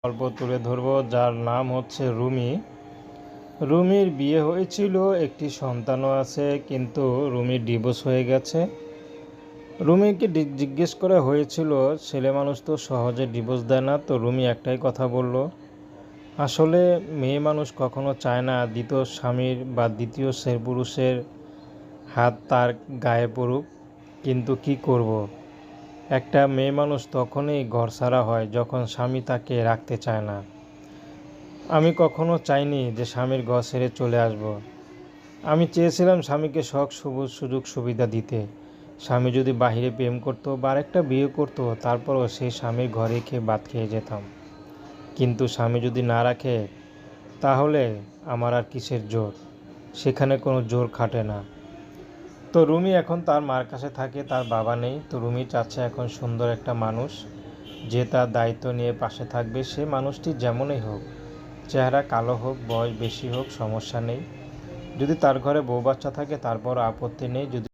গল্প তুলে ধরব, যার নাম হচ্ছে রুমি। রুমির বিয়ে হয়েছিল, একটি সন্তানও আছে, কিন্তু রুমির ডিভোর্স হয়ে গেছে। রুমিকে জিজ্ঞেস করা হয়েছিল, ছেলে মানুষ তো সহজে ডিভোর্স দেয় না। তো রুমি একটাই কথা বলল, আসলে মেয়ে মানুষ কখনো চায় না দ্বিতীয় স্বামীর বা দ্বিতীয় পুরুষের হাত তার গায়ে পড়ুক, কিন্তু কি করব। একটা মেয়ে মানুষ তখনই ঘরছাড়া হয় যখন স্বামী তাকে রাখতে চায় না। আমি কখনো চাইনি যে স্বামীর ঘর ছেড়ে চলে আসব। আমি চেয়েছিলাম স্বামীকে শখ সবুজ সুযোগ সুবিধা দিতে। স্বামী যদি বাহিরে প্রেম করতো বা আরেকটা বিয়ে করতো, তারপরও সেই স্বামীর ঘরে খেয়ে ভাত খেয়ে যেতাম। কিন্তু স্বামী যদি না রাখে, তাহলে আমার আর কিসের জোর? সেখানে কোনো জোর খাটে না। তো রুমি এখন তার মার কাছে থাকে, তার বাবা নেই। তো রুমি চাচ্ছে এখন সুন্দর একটা মানুষ যে তার দায়িত্ব নিয়ে পাশে থাকবে। সে মানুষটি যেমনই হোক, চেহারা কালো হোক, বয়স বেশি হোক, সমস্যা নেই। যদি তার ঘরে বউ বাচ্চা থাকে, তারপর আপত্তি নেই। যদি